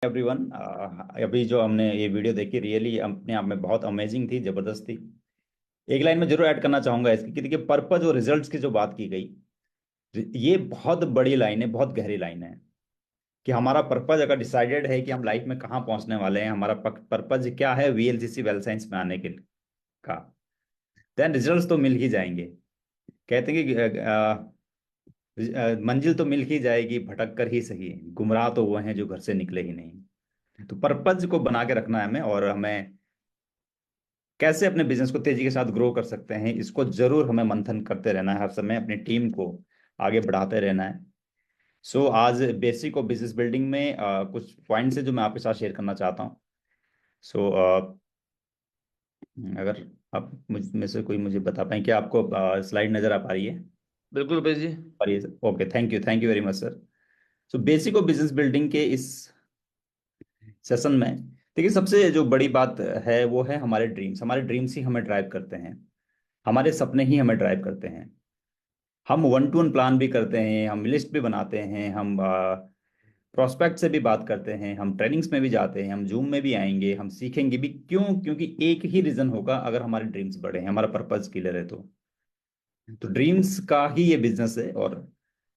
Everyone, अभी जो हमने ये वीडियो देखी रियली अपने आप में बहुत अमेजिंग थी, जबरदस्त थी। एक लाइन में जरूर ऐड करना चाहूंगा इसकी कि देखिए, पर्पज और रिजल्ट्स की जो बात की गई, ये बहुत बड़ी लाइन है, बहुत गहरी लाइन है। कि हमारा पर्पज अगर डिसाइडेड है कि हम लाइफ में कहाँ पहुंचने वाले हैं, हमारा पर्पज क्या है वीएलसीसी वेल साइंस में आने के का, देन रिजल्ट्स तो मिल ही जाएंगे। कहते हैं कि मंजिल तो मिल ही जाएगी, भटक कर ही सही, गुमराह तो वो हैं जो घर से निकले ही नहीं। तो पर्पज को बना के रखना है हमें, और हमें कैसे अपने बिजनेस को तेजी के साथ ग्रो कर सकते हैं, इसको जरूर हमें मंथन करते रहना है, हर समय अपनी टीम को आगे बढ़ाते रहना है। सो आज बेसिक ऑफ बिजनेस बिल्डिंग में कुछ पॉइंट्स है जो मैं आपके साथ शेयर करना चाहता हूँ। सो अगर आप मुझ में से कोई मुझे बता पाएं कि आपको स्लाइड नजर आ पा रही है? बिल्कुल रुपेश जी। और ये okay, thank you very much sir. So basic of business building के इस सेशन में देखिए, सबसे जो बड़ी बात है वो है हमारे ड्रीम्स। हमारे ड्रीम्स ही हमें ड्राइव करते हैं, हमारे सपने ही हमें ड्राइव करते हैं। हम वन टू वन प्लान भी करते हैं, हम लिस्ट भी बनाते हैं, हम प्रोस्पेक्ट से भी बात करते हैं, हम ट्रेनिंग्स में भी जाते हैं, हम जूम में भी आएंगे, हम सीखेंगे भी। क्यों? क्योंकि एक ही रीजन होगा, अगर हमारे ड्रीम्स बड़े हैं, हमारा पर्पज क्लियर है तो ड्रीम्स का ही ये बिजनेस है। और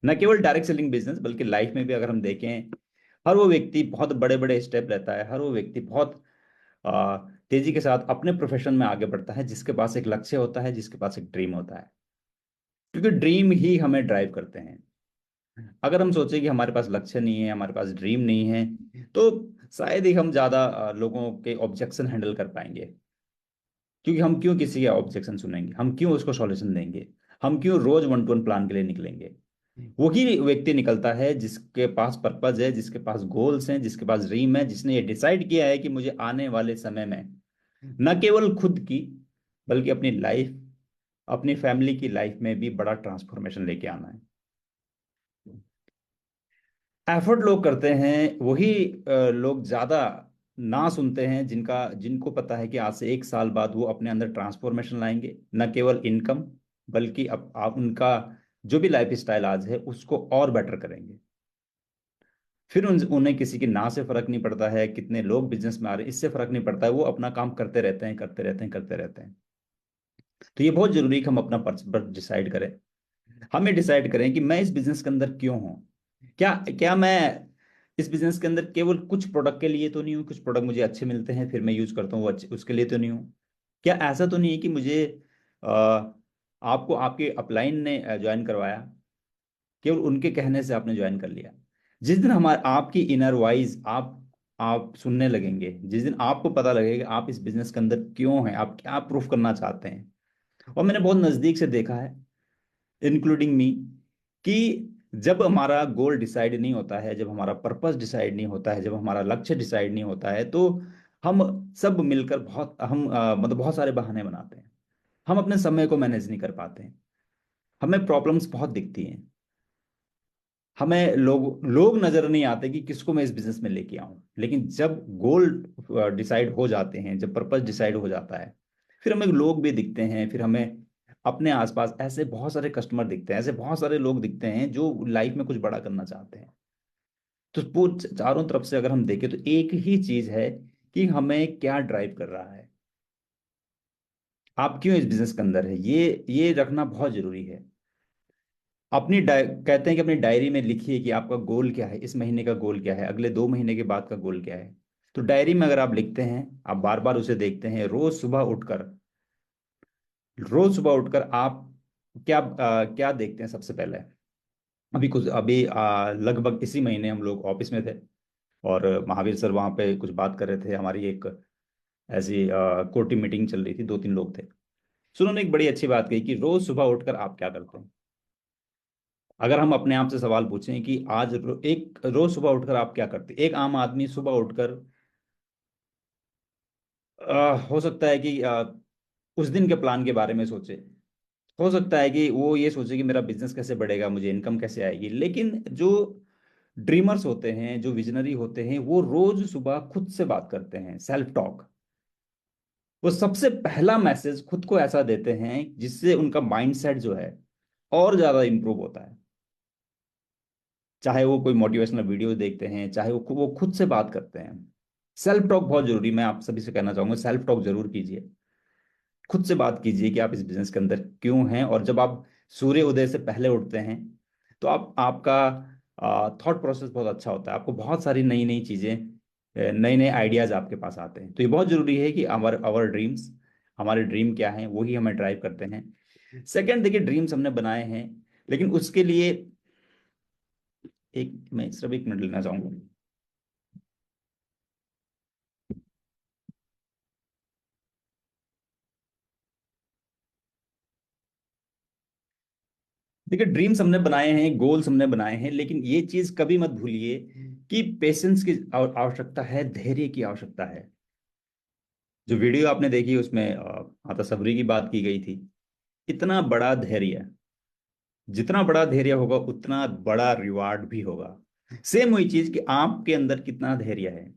न केवल डायरेक्ट सेलिंग बिजनेस, बल्कि लाइफ में भी अगर हम देखें, हर वो व्यक्ति बहुत बड़े बड़े स्टेप लेता है, हर वो व्यक्ति बहुत आ, तेजी के साथ अपने प्रोफेशन में आगे बढ़ता है, जिसके पास एक लक्ष्य होता है, जिसके पास एक ड्रीम होता है। क्योंकि ड्रीम ही हमें ड्राइव करते हैं। अगर हम सोचे कि हमारे पास लक्ष्य नहीं है, हमारे पास ड्रीम नहीं है, तो शायद ही हम ज्यादा लोगों के ऑब्जेक्शन हैंडल कर पाएंगे। क्योंकि हम क्यों किसी का ऑब्जेक्शन सुनेंगे, हम क्यों उसको सॉल्यूशन देंगे, हम क्यों रोज वन टू वन प्लान के लिए निकलेंगे? वही व्यक्ति निकलता है जिसके पास पर्पज है, जिसके पास गोल्स हैं, जिसके पास ड्रीम है, जिसने ये डिसाइड किया है कि मुझे आने वाले समय में न केवल खुद की, बल्कि अपनी लाइफ, अपनी फैमिली की लाइफ में भी बड़ा ट्रांसफॉर्मेशन लेके आना है। एफर्ट लोग करते हैं, वही लोग ज्यादा ना सुनते हैं जिनको पता है कि आज से एक साल बाद वो अपने अंदर ट्रांसफॉर्मेशन लाएंगे, न केवल इनकम, बल्कि अब आप उनका जो भी लाइफ स्टाइल आज है उसको और बेटर करेंगे। फिर उन्हें किसी की ना से फर्क नहीं पड़ता है, कितने लोग बिजनेस में आ रहे हैं इससे फर्क नहीं पड़ता है, वो अपना काम करते रहते हैं, करते रहते हैं, करते रहते हैं। तो ये बहुत जरूरी है कि हम अपना पर्पस डिसाइड करें। हम ये डिसाइड करें कि मैं इस बिजनेस के अंदर क्यों हूं। क्या क्या मैं इस बिजनेस के अंदर केवल कुछ प्रोडक्ट के लिए तो नहीं हूँ? कुछ प्रोडक्ट मुझे अच्छे मिलते हैं फिर मैं यूज करता हूँ, वो अच्छे उसके लिए तो नहीं हूँ? क्या ऐसा तो नहीं है कि मुझे अ, आपको आपके अपलाइन ने ज्वाइन करवाया, केवल उनके कहने से आपने ज्वाइन कर लिया? जिस दिन हमारे आपकी इनर वाइज आप सुनने लगेंगे, जिस दिन आपको पता लगेगा आप इस बिजनेस के अंदर क्यों हैं, आप क्या प्रूफ करना चाहते हैं। और मैंने बहुत नजदीक से देखा है, इंक्लूडिंग मी, कि जब हमारा गोल डिसाइड नहीं होता है, जब हमारा पर्पस डिसाइड नहीं होता है, जब हमारा लक्ष्य डिसाइड नहीं होता है, तो हम सब मिलकर मतलब बहुत सारे बहाने बनाते हैं। हम अपने समय को मैनेज नहीं कर पाते हैं, हमें प्रॉब्लम्स बहुत दिखती हैं, हमें लोग लोग नजर नहीं आते कि किसको मैं इस बिजनेस में लेके आऊं। लेकिन जब गोल डिसाइड हो जाते हैं, जब पर्पस डिसाइड हो जाता है, फिर हमें लोग भी दिखते हैं, फिर हमें अपने आसपास ऐसे बहुत सारे कस्टमर दिखते हैं, ऐसे बहुत सारे लोग दिखते हैं जो लाइफ में कुछ बड़ा करना चाहते हैं। तो वो चारों तरफ से अगर हम देखें तो एक ही चीज है कि हमें क्या ड्राइव कर रहा है, आप क्यों इस बिजनेस के अंदर है, ये रखना बहुत जरूरी है। कहते हैं कि अपनी डायरी में लिखिए कि आपका गोल क्या है, इस महीने का गोल क्या है, अगले 2 महीने के बाद का गोल क्या है। तो डायरी में अगर आप लिखते हैं, आप बार बार उसे देखते हैं, रोज सुबह उठकर आप क्या देखते हैं सबसे पहले? लगभग इसी महीने हम लोग ऑफिस में थे, और महावीर सर वहाँ पे कुछ बात कर रहे थे, हमारी एक ऐसी कोटी मीटिंग चल रही थी, 2-3 लोग थे। सो उन्होंने एक बड़ी अच्छी बात कही कि रोज सुबह उठकर आप क्या करते हैं। अगर हम अपने आप से सवाल पूछें कि एक रोज सुबह उठकर आप क्या करते, एक आम आदमी सुबह उठकर हो सकता है कि उस दिन के प्लान के बारे में सोचे, हो सकता है कि वो ये सोचे कि मेरा बिजनेस कैसे बढ़ेगा, मुझे इनकम कैसे आएगी। लेकिन जो ड्रीमर्स होते हैं, जो विजनरी होते हैं, वो रोज सुबह खुद से बात करते हैं, सेल्फ टॉक। वो सबसे पहला मैसेज खुद को ऐसा देते हैं जिससे उनका माइंडसेट जो है और ज्यादा इंप्रूव होता है। चाहे वो कोई मोटिवेशनल वीडियो देखते हैं, चाहे वो खुद से बात करते हैं। सेल्फ टॉक बहुत जरूरी, मैं आप सभी से कहना चाहूंगा, सेल्फ टॉक जरूर कीजिए। खुद से बात कीजिए कि आप इस बिजनेस के अंदर क्यों हैं। और जब आप सूर्य उदय से पहले उठते हैं तो आप आपका थॉट प्रोसेस बहुत अच्छा होता है, आपको बहुत सारी नई नई चीजें, नए नए आइडियाज आपके पास आते हैं। तो ये बहुत जरूरी है कि आवर आवर ड्रीम्स, हमारे ड्रीम क्या हैं वही हमें ड्राइव करते हैं। सेकंड, देखिए ड्रीम्स हमने बनाए हैं, लेकिन उसके लिए एक, मैं सिर्फ एक मिनट लेना चाहूंगा। देखिए ड्रीम्स हमने बनाए हैं, गोल्स हमने बनाए हैं, लेकिन ये चीज कभी मत भूलिए कि पेशेंस की आवश्यकता है, धैर्य की आवश्यकता है। जो वीडियो आपने देखी उसमें माता सबरी की बात की गई थी। इतना बड़ा धैर्य, जितना बड़ा धैर्य होगा उतना बड़ा रिवार्ड भी होगा। सेम वही चीज कि आपके अंदर कितना धैर्य है।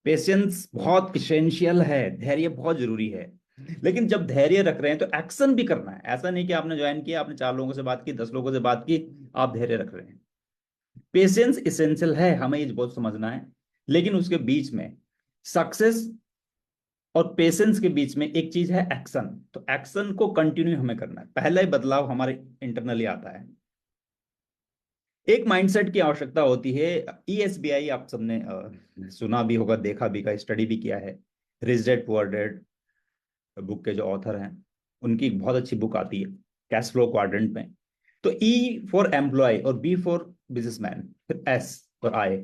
पेशेंस बहुत इसेंशियल है, धैर्य बहुत जरूरी है। लेकिन जब धैर्य रख रहे हैं तो एक्शन भी करना है। ऐसा नहीं कि आपने ज्वाइन किया, आपने 4 लोगों से बात की, 10 लोगों से बात की, आप धैर्य रख रहे हैं। पेशेंस इसेंशियल है, हमें ये बहुत समझना है। लेकिन उसके बीच में सक्सेस और पेशेंस के बीच में एक चीज है एक्शन। तो एक्शन को कंटिन्यू हमें करना है, पहला ही बदलाव हमारे इंटरनली आता है। एक माइंडसेट की आवश्यकता होती है। ईएसबीआई आप सबने सुना भी होगा, देखा भी का, स्टडी भी किया है। Rich dad poor dad book के जो ऑथर हैं, उनकी एक बहुत अच्छी बुक आती है कैश फ्लो क्वाड्रेंट में। तो ई फॉर एम्प्लॉय और बी फॉर बिजनेसमैन, फिर एस और आई।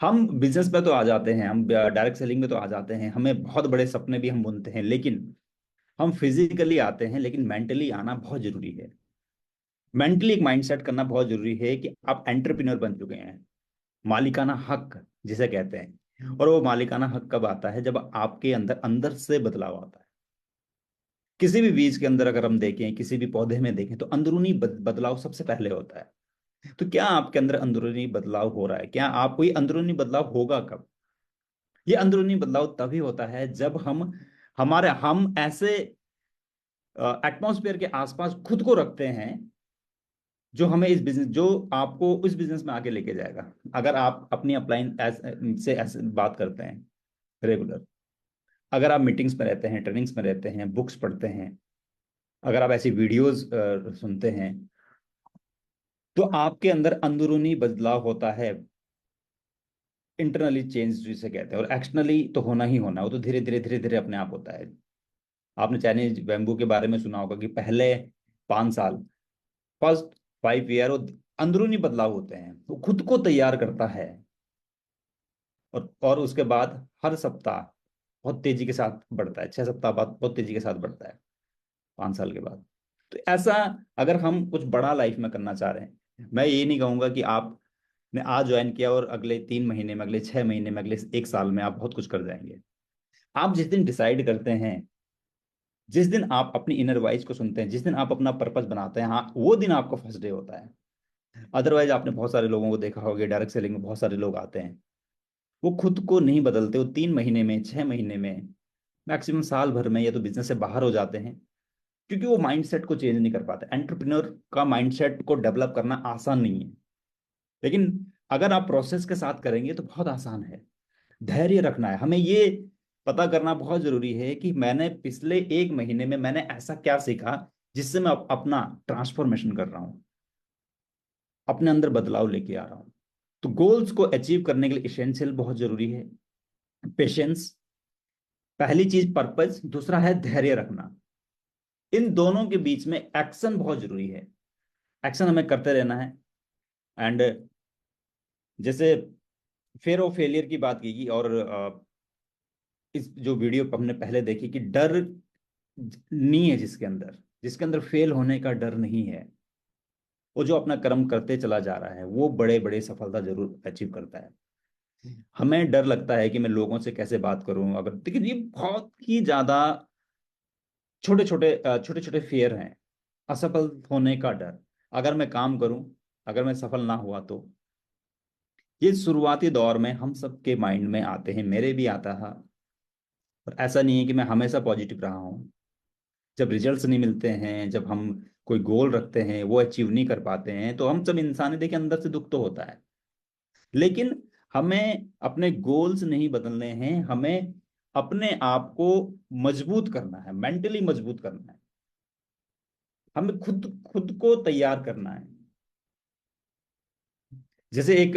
हम बिजनेस पे तो आ जाते हैं, हम डायरेक्ट सेलिंग में तो आ जाते हैं, हमें बहुत बड़े सपने भी हम बुनते हैं, लेकिन हम फिजिकली आते हैं, लेकिन मेंटली आना बहुत जरूरी है। मेंटली एक माइंडसेट करना बहुत जरूरी है कि आप एंटरप्रेन्योर बन चुके हैं। मालिकाना हक जिसे कहते हैं। और वो मालिकाना हक कब आता है? जब आपके अंदर अंदर से बदलाव आता है। किसी भी बीज के अंदर अगर हम देखें, किसी भी पौधे में देखें, तो अंदरूनी बदलाव सबसे पहले होता है। तो क्या आपके अंदर अंदरूनी बदलाव हो रहा है? क्या आपको ये अंदरूनी बदलाव होगा कब? ये अंदरूनी बदलाव तभी होता है जब हम ऐसे एटमॉस्फेयर के आसपास खुद को रखते हैं जो हमें इस बिजनेस, जो आपको उस बिजनेस में आगे लेके जाएगा। अगर आप अपनी अपलाइन से ऐसे बात करते हैं रेगुलर, अगर आप मीटिंग्स में रहते हैं, ट्रेनिंग्स में रहते हैं, बुक्स पढ़ते हैं, अगर आप ऐसी वीडियोस सुनते हैं, तो आपके अंदर अंदरूनी बदलाव होता है। इंटरनली चेंज जिसे कहते हैं, और एक्सटर्नली तो होना ही होना, वो तो धीरे धीरे धीरे धीरे अपने आप होता है। आपने चाइनीज बैम्बू के बारे में सुना होगा कि पहले 5 साल, फर्स्ट 5 ईयर, वो अंदरूनी बदलाव होते हैं, वो खुद को तैयार करता है। और उसके बाद हर सप्ताह बहुत तेजी के साथ बढ़ता है, 6 सप्ताह बाद बहुत तेजी के साथ बढ़ता है, 5 साल के बाद। तो ऐसा, अगर हम कुछ बड़ा लाइफ में करना चाह रहे हैं, मैं ये नहीं कहूंगा कि आपने आज ज्वाइन किया और अगले 3 महीने में, अगले 6 महीने में, अगले 1 साल में आप बहुत कुछ कर जाएंगे। आप जिस दिन डिसाइड करते हैं, जिस दिन आप अपनी इनर वॉइस को सुनते हैं, जिस दिन आप अपना पर्पस बनाते हैं, हाँ, वो दिन आपका फर्स्ट डे होता है। अदरवाइज आपने बहुत सारे लोगों को देखा होगा, डायरेक्ट सेलिंग में बहुत सारे लोग आते हैं, वो खुद को नहीं बदलते, वो 3 महीने में, 6 महीने में, मैक्सिमम साल भर में या तो बिजनेस से बाहर हो जाते हैं, क्योंकि वो माइंडसेट को चेंज नहीं कर पाते। एंटरप्रेन्योर का माइंडसेट को डेवलप करना आसान नहीं है, लेकिन अगर आप प्रोसेस के साथ करेंगे तो बहुत आसान है। धैर्य रखना है, हमें ये पता करना बहुत जरूरी है कि मैंने पिछले 1 महीने में मैंने ऐसा क्या सीखा जिससे मैं अपना ट्रांसफॉर्मेशन कर रहा हूँ, अपने अंदर बदलाव लेके आ रहा हूँ। तो गोल्स को अचीव करने के लिए इसेंशियल बहुत जरूरी है पेशेंस, पहली चीज पर्पस, दूसरा है धैर्य रखना। इन दोनों के बीच में एक्शन बहुत जरूरी है। एक्शन हमें करते रहना है। एंड जैसे फेयर ऑफ फेलियर की बात की गई, और इस जो वीडियो हमने पहले देखी कि डर नहीं है जिसके अंदर, जिसके अंदर फेल होने का डर नहीं है, वो जो अपना कर्म करते चला जा रहा है वो बड़े बड़े सफलता जरूर अचीव करता है। हमें डर लगता है कि मैं लोगों से कैसे बात करूं, अगर, लेकिन ये बहुत ही ज्यादा छोटे छोटे फेयर हैं। असफल होने का डर, अगर मैं काम करूं, अगर मैं सफल ना हुआ तो, ये शुरुआती दौर में हम सबके माइंड में आते हैं, मेरे भी आता था। और ऐसा नहीं है कि मैं हमेशा पॉजिटिव रहा हूँ। जब रिजल्ट्स नहीं मिलते हैं, जब हम कोई गोल रखते हैं, वो अचीव नहीं कर पाते हैं, तो हम सब इंसान हैं, देखिए अंदर से दुख तो होता है। लेकिन हमें अपने गोल्स नहीं बदलने हैं, हमें अपने आप को मजबूत करना है, मेंटली मजबूत करना है, हमें खुद खुद को तैयार करना है। जैसे एक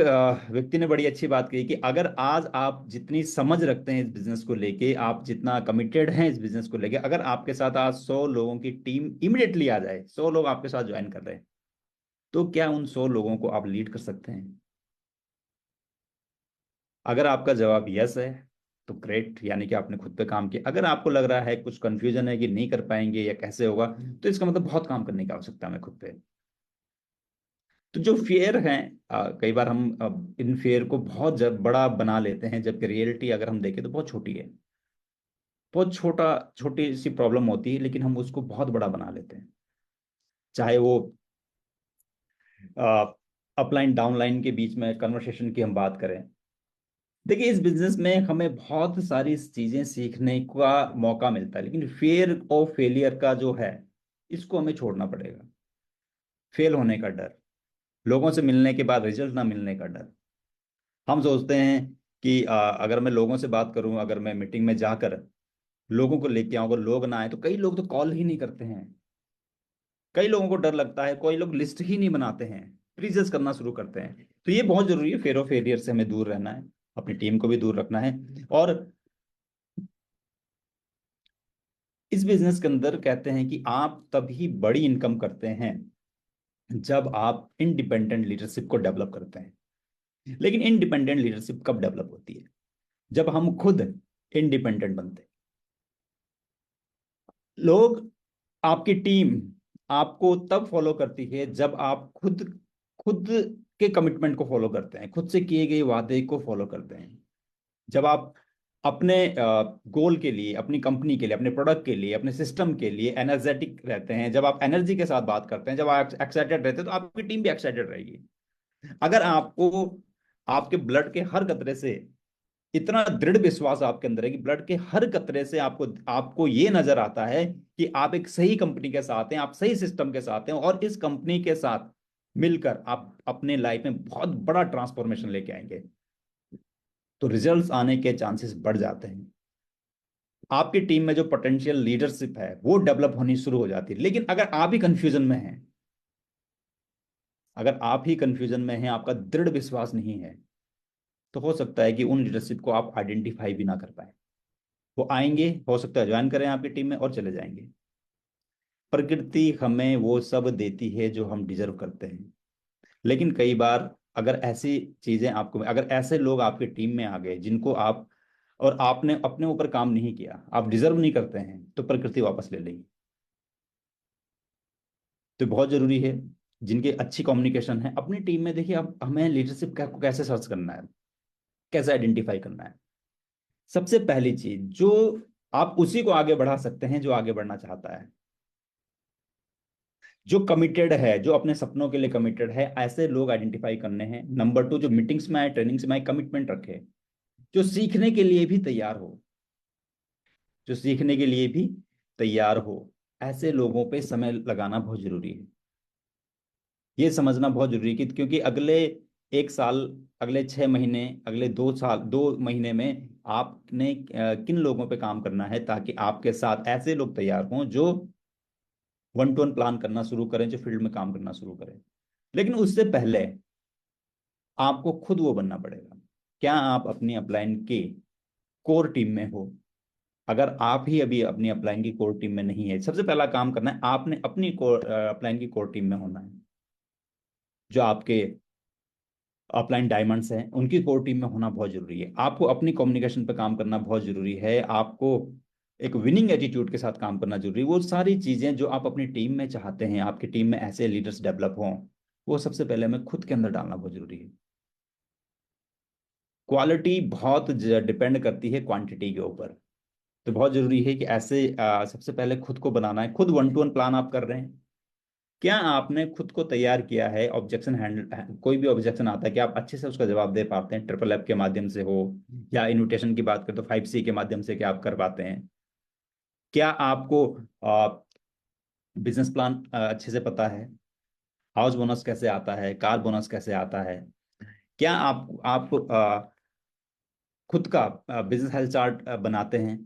व्यक्ति ने बड़ी अच्छी बात कही कि अगर आज आप जितनी समझ रखते हैं इस बिजनेस को लेके, आप जितना कमिटेड हैं इस बिजनेस को लेके, अगर आपके साथ आज 100 लोगों की टीम इमिडिएटली आ जाए, 100 लोग आपके साथ ज्वाइन कर रहे हैं, तो क्या उन 100 लोगों को आप लीड कर सकते हैं? अगर आपका जवाब यस है तो ग्रेट, यानी कि आपने खुद पे काम किया। अगर आपको लग रहा है, कुछ कंफ्यूजन है कि नहीं कर पाएंगे या कैसे होगा, तो इसका मतलब बहुत काम करने की आवश्यकता है हमें खुद पे। तो जो फेयर है, कई बार हम इन फेयर को बहुत बड़ा बना लेते हैं, जबकि रियलिटी अगर हम देखें तो बहुत छोटी है। बहुत छोटी सी प्रॉब्लम होती है, लेकिन हम उसको बहुत बड़ा बना लेते हैं। चाहे वो अपलाइन डाउनलाइन के बीच में कन्वर्सेशन की हम बात करें। देखिए, इस बिजनेस में हमें बहुत सारी चीजें सीखने का मौका मिलता है, लेकिन फेयर ऑफ फेलियर का जो है, इसको हमें छोड़ना पड़ेगा। फेल होने का डर, लोगों से मिलने के बाद रिजल्ट ना मिलने का डर। हम सोचते हैं कि अगर मैं लोगों से बात करूं, अगर मैं मीटिंग में जाकर लोगों को लेके आऊं, अगर लोग ना आए, तो कई लोग तो कॉल ही नहीं करते हैं। कई लोगों को डर लगता है, कोई लोग लिस्ट ही नहीं बनाते हैं, प्रीजस करना शुरू करते हैं। तो ये बहुत जरूरी है, फेयर ऑफ फेलियर से हमें दूर रहना है, अपनी टीम को भी दूर रखना है। और इस बिजनेस के अंदर कहते हैं कि आप तभी बड़ी इनकम करते हैं जब आप इंडिपेंडेंट लीडरशिप को डेवलप करते हैं। लेकिन इंडिपेंडेंट लीडरशिप कब डेवलप होती है? जब हम खुद इंडिपेंडेंट बनते हैं। लोग, आपकी टीम आपको तब फॉलो करती है जब आप खुद खुद के कमिटमेंट को फॉलो करते हैं, खुद से किए गए वादे को फॉलो करते हैं। जब आप अपने गोल के लिए, अपनी कंपनी के लिए, अपने प्रोडक्ट के लिए, अपने सिस्टम के लिए एनर्जेटिक रहते हैं, जब आप एनर्जी के साथ बात करते हैं, जब आप एक्साइटेड रहते हैं, तो आपकी टीम भी एक्साइटेड रहेगी। अगर आपको आपके ब्लड के हर कतरे से इतना दृढ़ विश्वास आपके अंदर है कि ब्लड के हर कतरे से आपको आपको ये नजर आता है कि आप एक सही कंपनी के साथ हैं, आप सही सिस्टम के साथ हैं, और इस कंपनी के साथ मिलकर आप अपने लाइफ में बहुत बड़ा ट्रांसफॉर्मेशन लेके आएंगे, तो रिजल्ट्स आने के चांसेस बढ़ जाते हैं। आपकी टीम में जो पोटेंशियल लीडरशिप है वो डेवलप होनी शुरू हो जाती है। लेकिन अगर आप ही कंफ्यूजन में हैं, अगर आप ही कंफ्यूजन में हैं, आपका दृढ़ विश्वास नहीं है, तो हो सकता है कि उन लीडरशिप को आप आइडेंटिफाई भी ना कर पाए। वो आएंगे, हो सकता है ज्वाइन करें आपकी टीम में और चले जाएंगे। प्रकृति हमें वो सब देती है जो हम डिजर्व करते हैं। लेकिन कई बार अगर ऐसी चीजें आपको, अगर ऐसे लोग आपकी टीम में आ गए जिनको आप, और आपने अपने ऊपर काम नहीं किया, आप डिजर्व नहीं करते हैं, तो प्रकृति वापस ले लेगी। तो बहुत जरूरी है, जिनके अच्छी कम्युनिकेशन है अपनी टीम में। देखिए, अब हमें लीडरशिप को कैसे सर्च करना है, कैसे आइडेंटिफाई करना है। सबसे पहली चीज जो, आप उसी को आगे बढ़ा सकते हैं जो आगे बढ़ना चाहता है, जो कमिटेड है, जो अपने सपनों के लिए कमिटेड है। ऐसे लोग आइडेंटिफाई करने हैं। नंबर 2, जो मीटिंग्स में आए, ट्रेनिंग्स में आए, कमिटमेंट रखे, जो सीखने के लिए भी तैयार हो, जो सीखने के लिए भी तैयार हो। ऐसे लोगों पे समय लगाना बहुत जरूरी है। ये समझना बहुत जरूरी है कि क्योंकि अगले 1 साल, अगले 6 महीने, अगले 2 साल, 2 महीने में आपने किन लोगों पे काम करना है, ताकि आपके साथ ऐसे लोग तैयार हों जो 1-to-1 प्लान करना शुरू करें, जो फील्ड में काम करना शुरू करें। लेकिन उससे पहले आपको खुद वो बनना पड़ेगा। क्या आप अपनी अपलाइन के कोर टीम में हो? अगर आप ही अभी अपनी अपलाइन की कोर टीम में नहीं है, सबसे पहला काम करना है, आपने अपनी कोर अपलाइन की कोर टीम में होना है। जो आपके अपलाइन डायमंड्स हैं, उनकी कोर टीम में होना बहुत जरूरी है। आपको अपनी कम्युनिकेशन पे काम करना बहुत जरूरी है। आपको एक विनिंग एटीट्यूड के साथ काम करना जरूरी है। वो सारी चीजें जो आप अपनी टीम में चाहते हैं, आपकी टीम में ऐसे लीडर्स डेवलप हों, वो सबसे पहले हमें खुद के अंदर डालना बहुत जरूरी है। क्वालिटी बहुत डिपेंड करती है क्वांटिटी के ऊपर। तो बहुत जरूरी है कि ऐसे सबसे पहले खुद को बनाना है। खुद 1-to-1 प्लान आप कर रहे हैं, क्या आपने खुद को तैयार किया है? ऑब्जेक्शन हैंडल, कोई भी ऑब्जेक्शन आता है, क्या आप अच्छे से उसका जवाब दे पाते हैं? ट्रिपल एफ के माध्यम से हो, या इनविटेशन की बात करें तो 5C के माध्यम से क्या आप कर पाते हैं? क्या आपको बिजनेस प्लान अच्छे से पता है, हाउस बोनस कैसे आता है, कार बोनस कैसे आता है, क्या आप खुद का बिजनेस हेल्थ चार्ट बनाते हैं,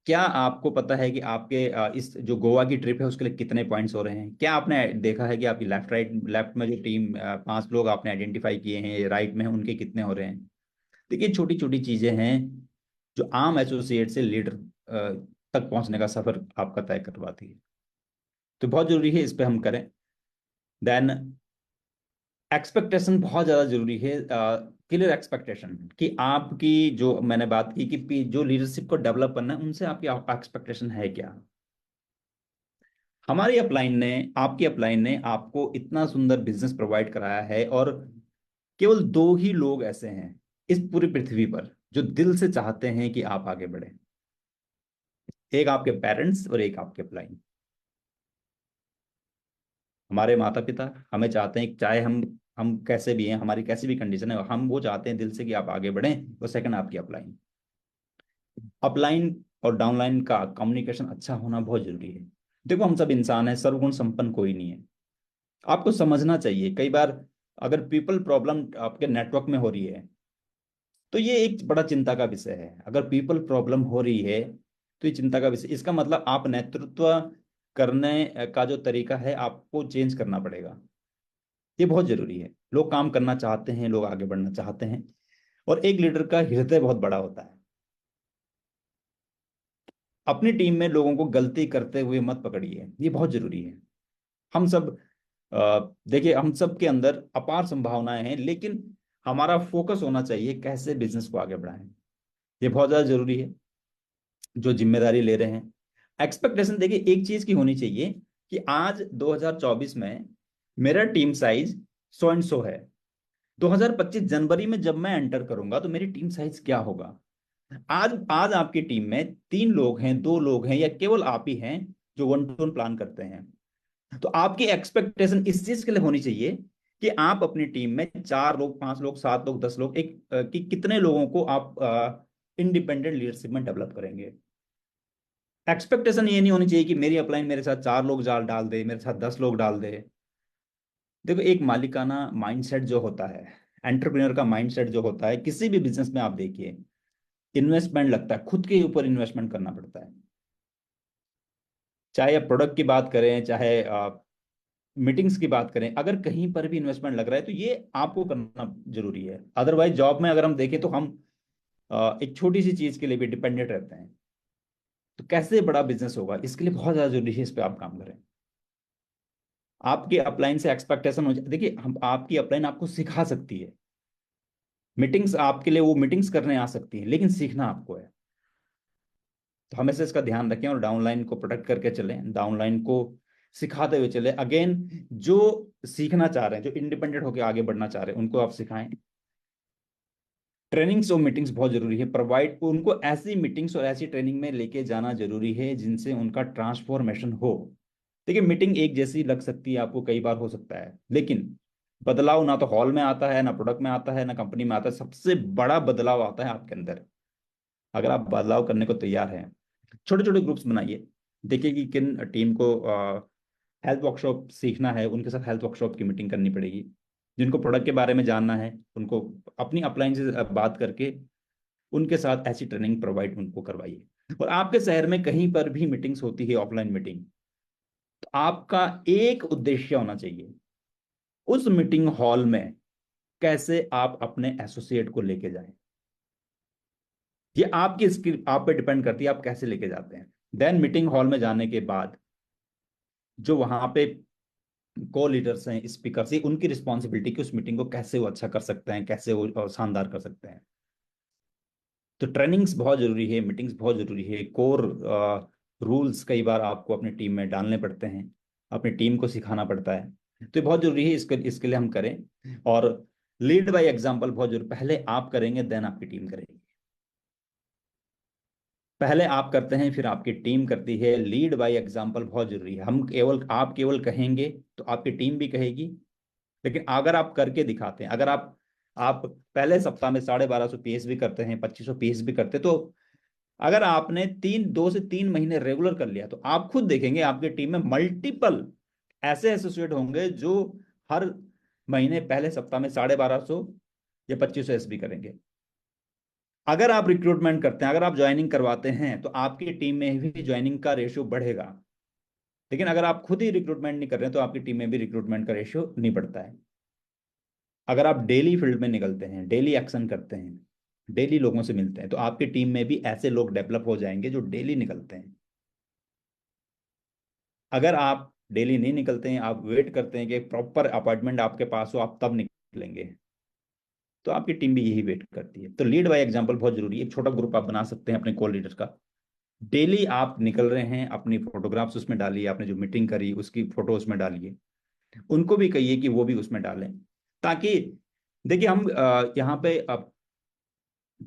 क्या आपको पता है कि आपके इस जो गोवा की ट्रिप है उसके लिए कितने पॉइंट्स हो रहे हैं, क्या आपने देखा है कि आपकी लेफ्ट में जो टीम 5 लोग आपने आइडेंटिफाई किए हैं, राइट में उनके कितने हो रहे हैं। देखिए छोटी छोटी चीजें हैं जो आम एसोसिएट से लीडर तक पहुंचने का सफर आपका तय करवाती है। तो बहुत जरूरी है इस पे हम करें। देन एक्सपेक्टेशन बहुत ज्यादा जरूरी है, क्लियर एक्सपेक्टेशन कि आपकी, जो मैंने बात की कि जो लीडरशिप को डेवलप करना है उनसे आपकी एक्सपेक्टेशन है क्या। हमारी अपलाइन ने, आपकी अपलाइन ने आपको इतना सुंदर बिजनेस प्रोवाइड कराया है, और केवल 2 ही लोग ऐसे हैं इस पूरी पृथ्वी पर जो दिल से चाहते हैं कि आप आगे बढ़े। एक आपके पेरेंट्स और एक आपके अपलाइन। हमारे माता पिता हमें चाहते हैं, चाहे हम कैसे भी हैं, हमारी कैसी भी कंडीशन है, हम वो चाहते हैं दिल से कि आप आगे बढ़ें। और सेकंड आपकी अपलाइन। अपलाइन और डाउनलाइन का कम्युनिकेशन अच्छा होना बहुत जरूरी है। देखो हम सब इंसान हैं, सर्वगुण संपन्न कोई नहीं है। आपको समझना चाहिए कई बार अगर पीपल प्रॉब्लम आपके नेटवर्क में हो रही है तो ये एक बड़ा चिंता का विषय है। अगर पीपल प्रॉब्लम हो रही है तो ये चिंता का विषय, इसका मतलब आप नेतृत्व करने का जो तरीका है आपको चेंज करना पड़ेगा। ये बहुत जरूरी है। लोग काम करना चाहते हैं, लोग आगे बढ़ना चाहते हैं, और एक लीडर का हृदय बहुत बड़ा होता है। अपनी टीम में लोगों को गलती करते हुए मत पकड़िए, ये बहुत जरूरी है। हम सब देखिए हम सब के अंदर अपार संभावनाएं हैं, लेकिन हमारा फोकस होना चाहिए कैसे बिजनेस को आगे बढ़ाएं। ये बहुत ज्यादा जरूरी है जो जिम्मेदारी ले रहे हैं। एक्सपेक्टेशन देखिए एक चीज की होनी चाहिए कि आज 2024 में मेरा team size so and so है। 2025 जनवरी में जब मैं एंटर करूंगा तो मेरी टीम साइज क्या होगा। आज आज आपकी टीम में 3 लोग हैं, 2 लोग हैं, या केवल आप ही हैं जो वन टू वन प्लान करते हैं। तो आपकी एक्सपेक्टेशन इस चीज के लिए होनी चाहिए कि आप अपनी टीम में 4 लोग, 5 लोग, 7 लोग, 10 लोग, कि कितने लोगों को आप इंडिपेंडेंट लीडरशिप में डेवलप करेंगे। एक्सपेक्टेशन ये नहीं होनी चाहिए कि मेरी अपलाइन मेरे साथ 4 लोग जाल डाल दे, मेरे साथ 10 लोग डाल दे। देखो एक मालिकाना माइंडसेट जो होता है, एंटरप्रेन्योर का माइंडसेट जो होता है, किसी भी बिजनेस में आप देखिए, इन्वेस्टमेंट लगता है, खुद के ऊपर इन्वेस्टमेंट करना पड़ता है। चाहे आप प्रोडक्ट की बात करें, चाहे मीटिंग्स की बात करें, अगर कहीं पर भी इन्वेस्टमेंट लग रहा है तो ये आपको करना जरूरी है। अदरवाइज जॉब में अगर हम देखें तो हम एक छोटी सी चीज के लिए भी डिपेंडेंट रहते हैं। तो कैसे बड़ा बिजनेस होगा, इसके लिए बहुत ज्यादा जरूरी है इस पे आप काम करें। आपके अपलाइन से एक्सपेक्टेशन हो जाए, देखिए हम, आपकी अपलाइन आपको सिखा सकती है। मीटिंग्स आपके लिए, वो मीटिंग्स करने आ सकती है, लेकिन सीखना आपको है। तो हमेशा इसका ध्यान रखें और डाउनलाइन को प्रोटेक्ट करके चलें, डाउनलाइन को सिखाते हुए चले। अगेन जो सीखना चाह रहे हैं, जो इंडिपेंडेंट होकर आगे बढ़ना चाह रहे हैं, उनको आप सिखाएं। ट्रेनिंग्स और मीटिंग्स बहुत जरूरी है, प्रोवाइड उनको ऐसी मीटिंग्स और ऐसी ट्रेनिंग में लेके जाना जरूरी है जिनसे उनका ट्रांसफॉर्मेशन हो। देखिए मीटिंग एक जैसी लग सकती है आपको, कई बार हो सकता है, लेकिन बदलाव ना तो हॉल में आता है, ना प्रोडक्ट में आता है, ना कंपनी में आता है। सबसे बड़ा बदलाव आता है आपके अंदर। अगर आप बदलाव करने को तैयार हैं, छोटे छोटे ग्रुप्स बनाइए। देखिए कि किन टीम को हेल्थ वर्कशॉप सीखना है, उनके साथ हेल्थ वर्कशॉप की मीटिंग करनी पड़ेगी। जिनको प्रोडक्ट के बारे में जानना है उनको अपनी अपलाइन से बात करके उनके साथ ऐसी ट्रेनिंग प्रोवाइड उनको करवाइए। और आपके शहर में कहीं पर भी मीटिंग्स होती है, ऑफलाइन मीटिंग, तो आपका एक उद्देश्य होना चाहिए, उस मीटिंग हॉल में कैसे आप अपने एसोसिएट को लेके जाएं। ये आपकी स्किल, आप पे डिपेंड करती है आप कैसे लेके जाते हैं। देन मीटिंग हॉल में जाने के बाद जो वहां पे को लीडर्स हैं, स्पीकर्स, ये उनकी रिस्पॉन्सिबिलिटी कि उस मीटिंग को कैसे वो अच्छा कर सकते हैं, कैसे वो शानदार कर सकते हैं। तो ट्रेनिंग्स बहुत जरूरी है, मीटिंग्स बहुत जरूरी है। कोर रूल्स कई बार आपको अपनी टीम में डालने पड़ते हैं, अपनी टीम को सिखाना पड़ता है। तो ये बहुत जरूरी है, इसके लिए हम करें। और लीड बाय एग्जाम्पल बहुत जरूरी, पहले आप करेंगे देन आपकी टीम करेगी। पहले आप करते हैं फिर आपकी टीम करती है। लीड बाय एग्जाम्पल बहुत जरूरी है। आप केवल कहेंगे तो आपकी टीम भी कहेगी, लेकिन अगर आप करके दिखाते हैं, अगर आप पहले सप्ताह में 1250 पीएस भी करते हैं, 2500 पीएस भी करते हैं, तो अगर आपने 2 से 3 महीने रेगुलर कर लिया तो आप खुद देखेंगे आपकी टीम में मल्टीपल ऐसे एसोसिएट होंगे जो हर महीने पहले सप्ताह में 1250 या 2500 एसबी करेंगे। अगर आप रिक्रूटमेंट करते हैं, अगर आप ज्वाइनिंग करवाते हैं, तो आपकी टीम में भी ज्वाइनिंग का रेशियो बढ़ेगा। लेकिन अगर आप खुद ही रिक्रूटमेंट नहीं कर रहे हैं, तो आपकी टीम में भी रिक्रूटमेंट का रेशियो नहीं बढ़ता है। अगर आप डेली फील्ड में निकलते हैं, डेली एक्शन करते हैं, डेली लोगों से मिलते हैं, तो आपकी टीम में भी ऐसे लोग डेवलप हो जाएंगे जो डेली निकलते हैं। अगर आप डेली नहीं निकलते हैं, आप वेट करते हैं कि प्रॉपर अपॉइंटमेंट आपके पास हो, आप तब निकलेंगे, तो आपकी टीम भी यही वेट करती है। तो लीड बाय एग्जांपल बहुत जरूरी है। एक छोटा ग्रुप आप बना सकते हैं अपने कोर लीडर्स का। डेली आप निकल रहे हैं, अपनी फोटोग्राफ्स उसमें डालिए, आपने जो मीटिंग करी उसकी फोटो उसमें डालिए। उनको भी कहिए कि वो भी उसमें डालें, ताकि देखिए हम यहाँ पे अब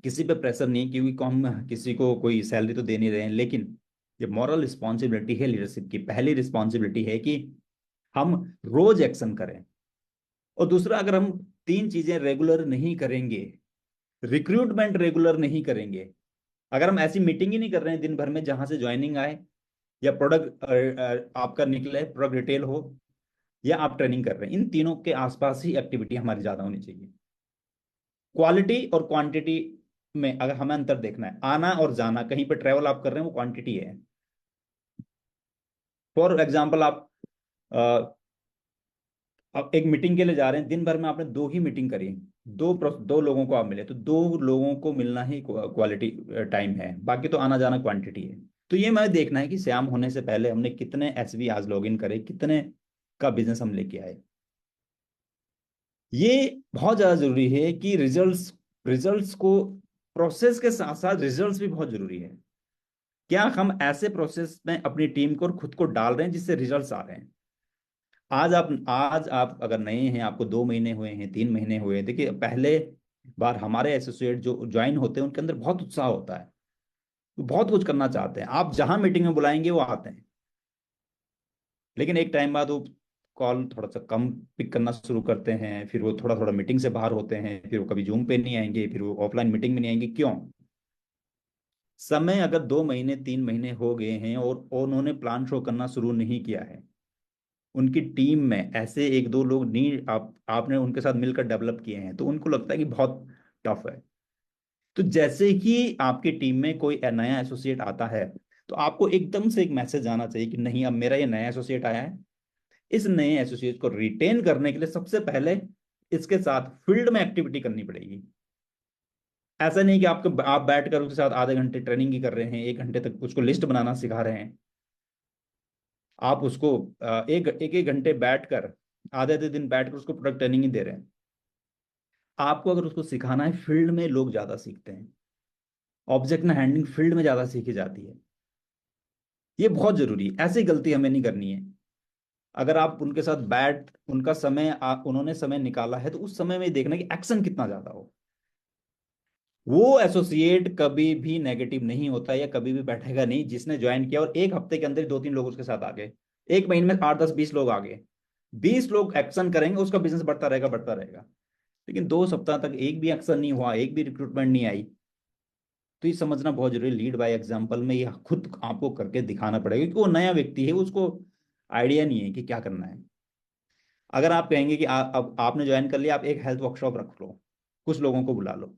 किसी पे प्रेशर नहीं, क्योंकि हम किसी को कोई सैलरी तो दे नहीं रहे हैं, लेकिन ये मॉरल रिस्पॉन्सिबिलिटी है लीडरशिप की। पहली रिस्पॉन्सिबिलिटी है कि हम रोज एक्शन करें। और दूसरा, अगर हम तीन चीजें रेगुलर नहीं करेंगे, रिक्रूटमेंट रेगुलर नहीं करेंगे, अगर हम ऐसी मीटिंग ही नहीं कर रहे हैं दिन भर में जहां से ज्वाइनिंग आए, या प्रोडक्ट आपका निकले, प्रोडक्ट रिटेल हो, या आप ट्रेनिंग कर रहे हैं, इन तीनों के आसपास ही एक्टिविटी हमारी ज्यादा होनी चाहिए। क्वालिटी और क्वांटिटी में अगर हमें अंतर देखना है, आना और जाना, कहीं पे ट्रेवल आप कर रहे हैं, वो क्वांटिटी है। फॉर एग्जाम्पल, आप एक मीटिंग के लिए जा रहे हैं, दिन भर में आपने दो ही मीटिंग करी, दो लोगों को आप मिले, तो दो लोगों को मिलना ही क्वालिटी टाइम है, बाकी तो आना जाना क्वांटिटी है। तो ये हमें देखना है कि श्याम होने से पहले हमने कितने एसवी आज लॉग इन करे, कितने का बिजनेस हम लेके आए। ये बहुत ज्यादा जरूरी है कि रिजल्ट्स रिजल्ट्स को, प्रोसेस के साथ साथ रिजल्ट्स भी बहुत जरूरी है। क्या हम ऐसे प्रोसेस में अपनी टीम को और खुद को डाल रहे हैं जिससे रिजल्ट्स आ रहे हैं। आज आप अगर नए हैं, आपको 2 महीने हुए हैं, 3 महीने हुए हैं, देखिए पहले बार हमारे एसोसिएट जो ज्वाइन होते हैं उनके अंदर बहुत उत्साह होता है, वो बहुत कुछ करना चाहते हैं, आप जहां मीटिंग में बुलाएंगे वो आते हैं। लेकिन एक टाइम बाद वो कॉल थोड़ा सा कम पिक करना शुरू करते हैं, फिर वो थोड़ा थोड़ा मीटिंग से बाहर होते हैं, फिर वो कभी जूम पे नहीं आएंगे, फिर वो ऑफलाइन मीटिंग में नहीं आएंगे। क्यों? समय अगर 2 महीने 3 महीने हो गए हैं और उन्होंने प्लान शो करना शुरू नहीं किया है, उनकी टीम में ऐसे एक दो लोग नहीं, आपने उनके साथ मिलकर डेवलप किए हैं, तो उनको लगता है कि बहुत टफ है। तो जैसे ही आपकी टीम में कोई नया एसोसिएट आता है, तो आपको एकदम से एक मैसेज आना चाहिए कि नहीं, अब मेरा ये नया एसोसिएट आया है, इस नए एसोसिएट को रिटेन करने के लिए सबसे पहले इसके साथ फील्ड में एक्टिविटी करनी पड़ेगी। ऐसा नहीं कि आप बैठकर उसके साथ आधे घंटे ट्रेनिंग ही कर रहे हैं, 1 घंटे तक उसको लिस्ट बनाना सिखा रहे हैं। आप उसको एक एक एक घंटे बैठकर, आधे आधे दिन बैठकर उसको प्रोडक्ट ट्रेनिंग ही दे रहे हैं। आपको अगर उसको सिखाना है, फील्ड में लोग ज्यादा सीखते हैं, ऑब्जेक्ट ना हैंडलिंग फील्ड में ज्यादा सीखी जाती है। ये बहुत जरूरी है, ऐसी गलती हमें नहीं करनी है। अगर आप उनके साथ बैठ उनका समय उन्होंने समय निकाला है, तो उस समय में देखना कि एक्शन कितना ज्यादा हो। वो एसोसिएट कभी भी नेगेटिव नहीं होता, या कभी भी बैठेगा नहीं जिसने ज्वाइन किया और एक हफ्ते के अंदर ही 2-3 लोग उसके साथ आ गए, एक महीने में 8 10 20 लोग आ गए, 20 लोग एक्शन करेंगे, उसका बिजनेस बढ़ता रहेगा बढ़ता रहेगा। लेकिन 2 सप्ताह तक एक भी एक्शन नहीं हुआ, एक भी रिक्रूटमेंट नहीं आई, तो ये समझना बहुत जरूरी। लीड बाय एग्जाम्पल में ये खुद आपको करके दिखाना पड़ेगा, क्योंकि वो नया व्यक्ति है, उसको आइडिया नहीं है कि क्या करना है। अगर आप कहेंगे कि अब आपने ज्वाइन कर लिया, आप एक हेल्थ वर्कशॉप रख लो, कुछ लोगों को बुला लो,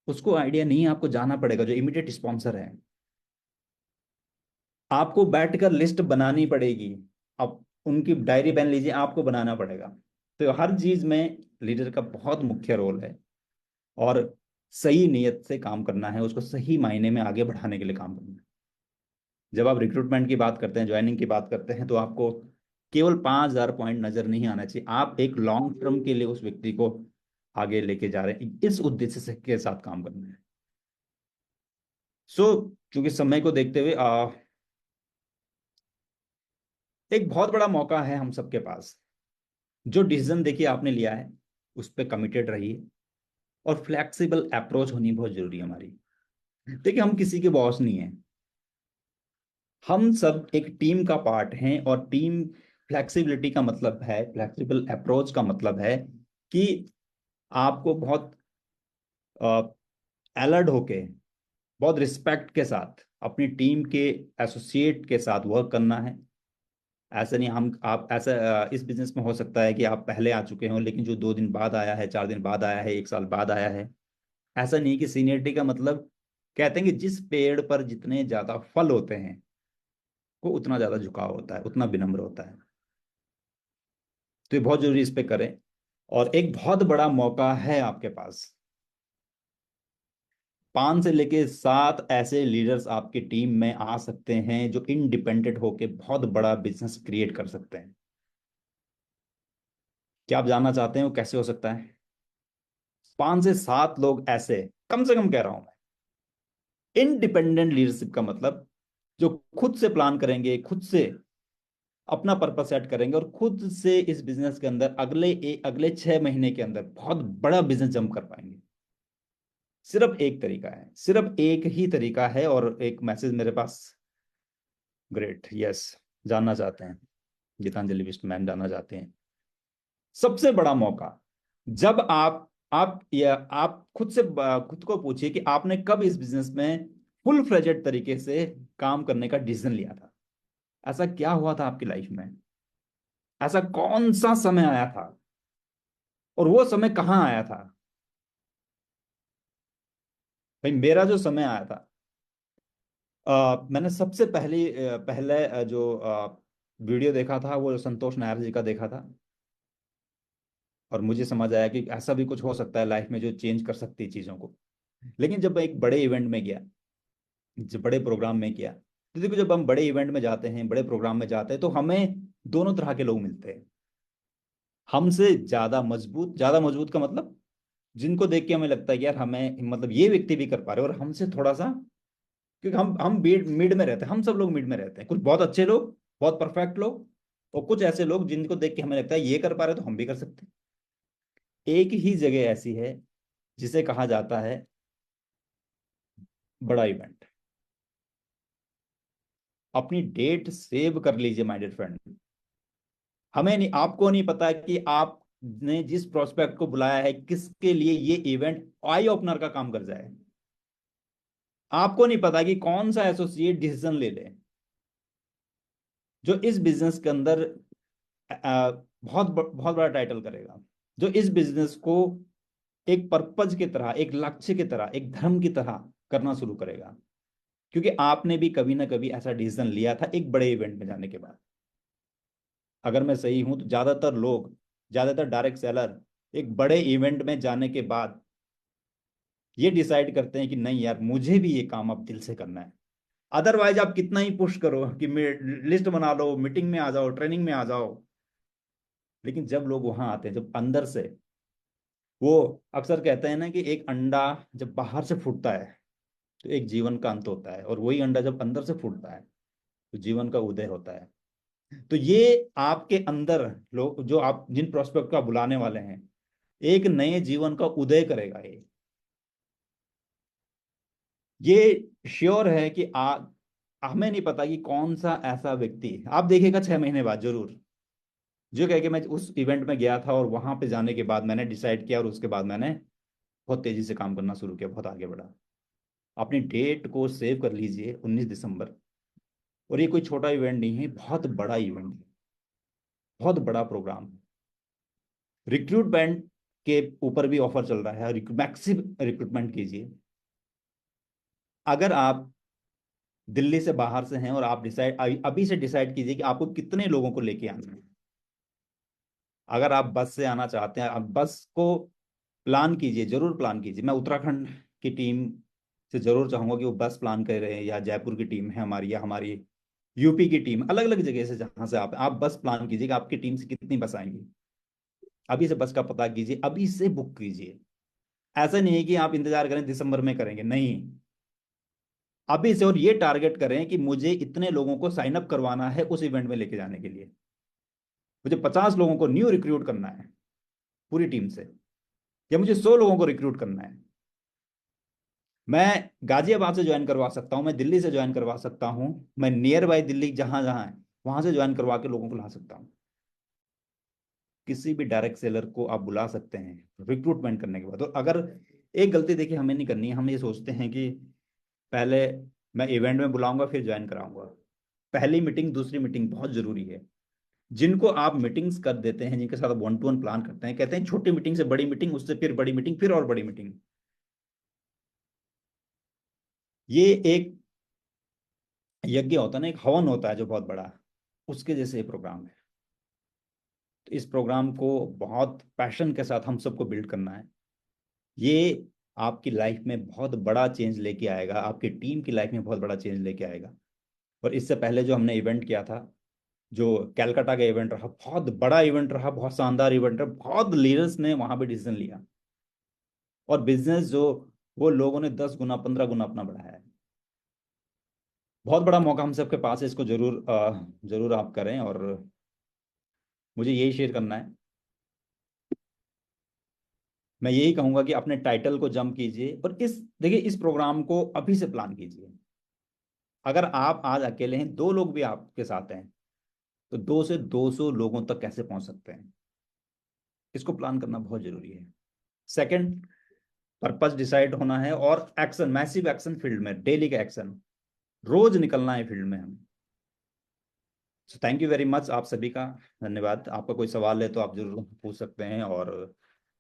उसको आइडिया नहीं है, आपको जाना पड़ेगा जो इमीडिएट स्पॉन्सर है, आपको बैठकर लिस्ट बनानी पड़ेगी। अब उनकी डायरी पेन लीजिए, आपको बनाना पड़ेगा। तो हर चीज में लीडर का बहुत मुख्य रोल है, और सही नीयत से काम करना है, उसको सही मायने में आगे बढ़ाने के लिए काम करना है। जब आप रिक्रूटमेंट की बात करते हैं, ज्वाइनिंग की बात करते हैं, तो आपको केवल 5,000 पॉइंट नजर नहीं आना चाहिए, आप एक लॉन्ग टर्म के लिए उस व्यक्ति को आगे लेके जा रहे हैं, इस उद्देश्य से के साथ काम करना है। सो चूंकि समय को देखते हुए एक बहुत बड़ा मौका है हम सबके पास। जो डिसीजन देखिए आपने लिया है, उस पर कमिटेड रहिए, और फ्लेक्सिबल अप्रोच होनी बहुत जरूरी है हमारी। देखिए हम किसी के बॉस नहीं है, हम सब एक टीम का पार्ट हैं, और टीम फ्लेक्सिबिलिटी का मतलब है, फ्लेक्सिबल अप्रोच का मतलब है कि आपको बहुत अलर्ट होके, बहुत रिस्पेक्ट के साथ अपनी टीम के एसोसिएट के साथ वर्क करना है। ऐसा नहीं, हम आप ऐसा इस बिजनेस में हो सकता है कि आप पहले आ चुके हो, लेकिन जो 2 दिन बाद आया है, 4 दिन बाद आया है, 1 साल बाद आया है, ऐसा नहीं कि सीनियरिटी का मतलब, कहते हैं कि जिस पेड़ पर जितने ज्यादा फल होते हैं वो उतना ज्यादा झुकाव होता है, उतना विनम्र होता है। तो ये बहुत जरूरी इस पे करें। और एक बहुत बड़ा मौका है आपके पास, 5 से लेके 7 ऐसे लीडर्स आपकी टीम में आ सकते हैं जो इंडिपेंडेंट होके बहुत बड़ा बिजनेस क्रिएट कर सकते हैं। क्या आप जानना चाहते हैं वो कैसे हो सकता है? 5 से 7 लोग ऐसे, कम से कम कह रहा हूं मैं। इंडिपेंडेंट लीडरशिप का मतलब जो खुद से प्लान करेंगे, खुद से अपना पर्पस सेट करेंगे, और खुद से इस बिजनेस के अंदर अगले 6 महीने के अंदर बहुत बड़ा बिजनेस जम कर पाएंगे। सिर्फ एक तरीका है, सिर्फ एक ही तरीका है। और एक मैसेज मेरे पास, ग्रेट, यस, जानना चाहते हैं, गीतांजलि बिष्ट मैम जानना चाहते हैं। सबसे बड़ा मौका, जब आप या आप खुद से खुद को पूछिए कि आपने कब इस बिजनेस में फुल फ्लेजेड तरीके से काम करने का डिसीजन लिया था। ऐसा क्या हुआ था आपकी लाइफ में? ऐसा कौन सा समय आया था? और वो समय कहाँ आया था? भाई मेरा जो समय आया था, मैंने सबसे पहले जो वीडियो देखा था वो संतोष नायर जी का देखा था। और मुझे समझ आया कि ऐसा भी कुछ हो सकता है लाइफ में जो चेंज कर सकती है चीज़ों को। लेकिन जब मैं एक बड़े इवेंट में गया, जब बड़े प्रोग्राम में किया, तो देखो जब हम बड़े इवेंट में जाते हैं, बड़े प्रोग्राम में जाते हैं, तो हमें दोनों तरह के लोग मिलते हैं। हमसे ज्यादा मजबूत का मतलब जिनको देख के हमें लगता है कि यार हमें, मतलब ये व्यक्ति भी कर पा रहे हैं, और हमसे थोड़ा सा, क्योंकि हम मिड मिड में रहते हैं, हम सब लोग मिड में रहते हैं। कुछ बहुत अच्छे लोग, बहुत परफेक्ट लोग, और कुछ ऐसे लोग जिनको देख के हमें लगता है ये कर पा रहे हैं तो हम भी कर सकते हैं। एक ही जगह ऐसी है जिसे कहा जाता है बड़ा इवेंट। अपनी डेट सेव कर लीजिए माय डियर फ्रेंड। हमें नहीं, आपको नहीं पता कि आपने जिस प्रोस्पेक्ट को बुलाया है किसके लिए ये इवेंट आई ओपनर का काम कर जाए। आपको नहीं पता कि कौन सा एसोसिएट डिसीजन ले ले जो इस बिजनेस के अंदर बहुत बड़ा टाइटल करेगा, जो इस बिजनेस को एक पर्पज की तरह, एक लक्ष्य की तरह, एक धर्म की तरह करना शुरू करेगा। क्योंकि आपने भी कभी ना कभी ऐसा डिसीजन लिया था एक बड़े इवेंट में जाने के बाद। अगर मैं सही हूं तो ज्यादातर डायरेक्ट सेलर एक बड़े इवेंट में जाने के बाद ये डिसाइड करते हैं कि नहीं यार, मुझे भी ये काम अब दिल से करना है। अदरवाइज आप कितना ही पुश करो कि लिस्ट बना लो, मीटिंग में आ जाओ, ट्रेनिंग में आ जाओ, लेकिन जब लोग वहां आते हैं, जब अंदर से, वो अक्सर कहते हैं ना कि एक अंडा जब बाहर से फूटता है तो एक जीवन का अंत होता है, और वही अंडा जब अंदर से फूटता है तो जीवन का उदय होता है। तो ये आपके अंदर लोग, जो आप जिन प्रोस्पेक्ट को आप बुलाने वाले हैं, एक नए जीवन का उदय करेगा ये श्योर है कि हमें नहीं पता कि कौन सा ऐसा व्यक्ति आप देखिएगा 6 महीने बाद जरूर, जो कहे कि मैं उस इवेंट में गया था और वहां पे जाने के बाद मैंने डिसाइड किया, और उसके बाद मैंने बहुत तेजी से काम करना शुरू किया, बहुत आगे बढ़ा। अपनी डेट को सेव कर लीजिए, 19 दिसंबर। और ये कोई छोटा इवेंट नहीं है, बहुत बड़ा इवेंट है, बहुत बड़ा प्रोग्राम है। रिक्रूटमेंट के ऊपर भी ऑफर चल रहा है, मैक्सिम रिक्रूटमेंट कीजिए। अगर आप दिल्ली से बाहर से हैं और आप डिसाइड अभी से डिसाइड कीजिए कि आपको कितने लोगों को लेके आना है। अगर आप बस से आना चाहते हैं, आप बस को प्लान कीजिए, जरूर प्लान कीजिए। मैं उत्तराखंड की टीम से जरूर चाहूंगा कि वो बस प्लान कर रहे हैं, या जयपुर की टीम है हमारी, या हमारी यूपी की टीम, अलग अलग जगह से जहां से आप बस प्लान कीजिए कि आपकी टीम से कितनी बस आएंगी। अभी से बस का पता कीजिए, अभी से बुक कीजिए। ऐसा नहीं है कि आप इंतजार करें दिसंबर में करेंगे, नहीं, अभी से। और ये टारगेट करें कि मुझे इतने लोगों को साइन अप करवाना है उस इवेंट में लेके जाने के लिए। मुझे 50 लोगों को न्यू रिक्रूट करना है पूरी टीम से, या मुझे 100 लोगों को रिक्रूट करना है। मैं गाजियाबाद से ज्वाइन करवा सकता हूँ, मैं दिल्ली से ज्वाइन करवा सकता हूँ, मैं नियर बाई दिल्ली जहां जहां है वहां से ज्वाइन करवा के लोगों को ला सकता हूँ। किसी भी डायरेक्ट सेलर को आप बुला सकते हैं रिक्रूटमेंट करने के बाद। और अगर एक गलती देखिए हमें नहीं करनी है, हम ये सोचते हैं कि पहले मैं इवेंट में बुलाऊंगा फिर ज्वाइन कराऊंगा। पहली मीटिंग दूसरी मीटिंग बहुत जरूरी है। जिनको आप मीटिंग्स कर देते हैं, जिनके साथ वन टू वन प्लान करते हैं, कहते हैं छोटी मीटिंग से बड़ी मीटिंग, उससे फिर बड़ी मीटिंग, फिर और बड़ी मीटिंग। ये एक यज्ञ होता है ना, एक हवन होता है जो बहुत बड़ा, उसके जैसे ये प्रोग्राम है। तो इस प्रोग्राम को बहुत पैशन के साथ हम सबको बिल्ड करना है। ये आपकी लाइफ में बहुत बड़ा चेंज लेके आएगा, आपकी टीम की लाइफ में बहुत बड़ा चेंज लेके आएगा। और इससे पहले जो हमने इवेंट किया था, जो कैलकाटा का इवेंट रहा, बहुत बड़ा इवेंट रहा, बहुत शानदार इवेंट रहा, बहुत लीडर्स ने वहां पे डिसीजन लिया, और बिजनेस जो, वो लोगों ने 10 गुना 15 गुना अपना बढ़ाया है। बहुत बड़ा मौका हम सबके पास है, इसको जरूर जरूर आप करें। और मुझे यही शेयर करना है। मैं यही कहूंगा कि अपने टाइटल को जंप कीजिए, और इस देखिए, इस प्रोग्राम को अभी से प्लान कीजिए। अगर आप आज अकेले हैं, 2 लोग भी आपके साथ हैं, तो 2 से 200 लोगों तक कैसे पहुंच सकते हैं, इसको प्लान करना बहुत जरूरी है। सेकंड, पर्पस डिसाइड होना है, और एक्शन, मैसिव एक्शन फील्ड में, डेली का एक्शन, रोज निकलना है फील्ड में हम। So thank you very much, आप सभी का धन्यवाद। आपका कोई सवाल है तो आप जरूर पूछ सकते हैं, और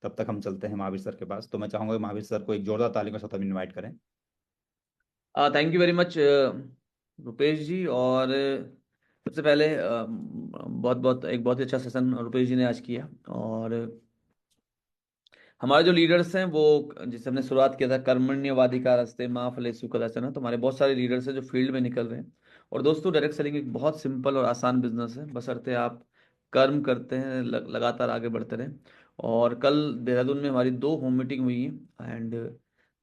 तब तक हम चलते हैं महावीर सर के पास। तो मैं चाहूंगा कि महावीर सर को एक जोरदार ताली के साथ हम इनवाइट करें। Thank you very much Rupesh ji. और सबसे पहले बहुत बहुत एक बहुत ही अच्छा सेशन रुपेश जी ने आज किया। और हमारे जो लीडर्स हैं वो, जिससे हमने शुरुआत किया था कर्मण्यवाधिकार रास्ते माँ फलेषु कदाचन, तो हमारे बहुत सारे लीडर्स हैं जो फील्ड में निकल रहे हैं। और दोस्तों, डायरेक्ट सेलिंग एक बहुत सिंपल और आसान बिजनेस है, बशर्ते आप कर्म करते हैं, लगातार आगे बढ़ते रहें। और कल देहरादून में हमारी 2 होम मीटिंग हुई है, एंड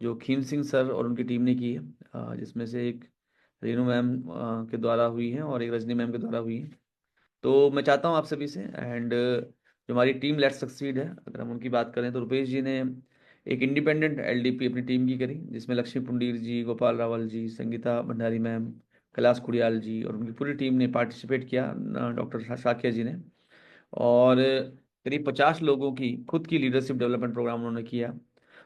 जो खीम सिंह सर और उनकी टीम ने की है, जिसमें से एक रेनू मैम के द्वारा हुई है और एक रजनी मैम के द्वारा हुई है। तो मैं चाहता हूँ आप सभी से, एंड जो हमारी टीम लेट्स सक्सीड है, अगर हम उनकी बात करें तो रुपेश जी ने एक इंडिपेंडेंट एलडीपी अपनी टीम की करी, जिसमें लक्ष्मी पुंडीर जी, गोपाल रावल जी, संगीता भंडारी मैम, कैलाश खुड़ियाल जी और उनकी पूरी टीम ने पार्टिसिपेट किया, डॉक्टर शाकिया जी ने। और करीब 50 लोगों की खुद की लीडरशिप डेवलपमेंट प्रोग्राम उन्होंने किया।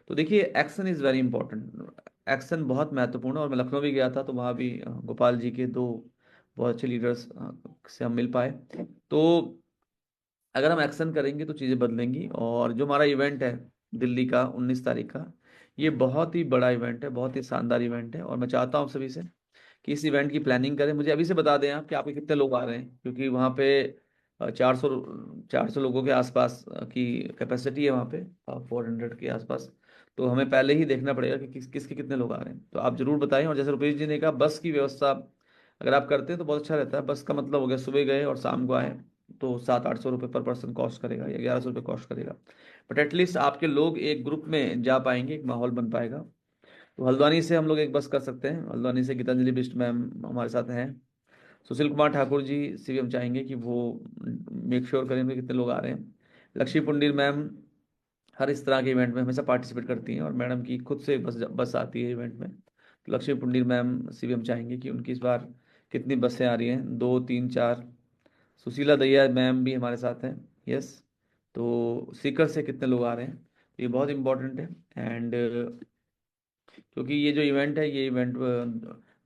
तो देखिए, action is very important. Action बहुत महत्वपूर्ण है। और मैं लखनऊ भी गया था, तो वहाँ भी गोपाल जी के 2 बहुत अच्छे लीडर्स से हम मिल पाए। तो अगर हम एक्शन करेंगे तो चीज़ें बदलेंगी। और जो हमारा इवेंट है दिल्ली का 19 तारीख का, ये बहुत ही बड़ा इवेंट है, बहुत ही शानदार इवेंट है। और मैं चाहता हूँ आप सभी से कि इस इवेंट की प्लानिंग करें। मुझे अभी से बता दें आप कि आपके कितने लोग आ रहे हैं, क्योंकि वहाँ पे 400 लोगों के आसपास की कैपेसिटी है वहाँ पे, 400 के आसपास। तो हमें पहले ही देखना पड़ेगा कि किसके कितने लोग आ रहे हैं। तो आप जरूर बताएं। और जैसे रुपेश जी ने कहा, बस की व्यवस्था अगर आप करते हैं तो बहुत अच्छा रहता है। बस का मतलब हो गया सुबह गए और शाम को आए, तो 700-800 रुपये पर पर्सन कॉस्ट करेगा, या 1100 रुपये कॉस्ट करेगा। बट एटलीस्ट आपके लोग एक ग्रुप में जा पाएंगे, एक माहौल बन पाएगा। तो हल्द्वानी से हम लोग एक बस कर सकते हैं। हल्द्वानी से गीतांजलि बिष्ट मैम हमारे साथ हैं। सुशील कुमार ठाकुर जी से भी हम चाहेंगे कि वो मेक श्योर करें कि कितने लोग आ रहे हैं। लक्ष्मी पुंडीर मैम हर इस तरह के इवेंट में हमेशा पार्टिसिपेट करती हैं, और मैडम की खुद से बस बस आती है इवेंट में। तो लक्ष्मी पुंडीर मैम से भी हम चाहेंगे कि उनकी इस बार कितनी बसें आ रही हैं, 2 3 4। सुशीला दैया मैम भी हमारे साथ हैं। यस। तो सीकर से कितने लोग आ रहे हैं, तो ये बहुत इंपॉर्टेंट है। एंड क्योंकि ये जो इवेंट है, ये इवेंट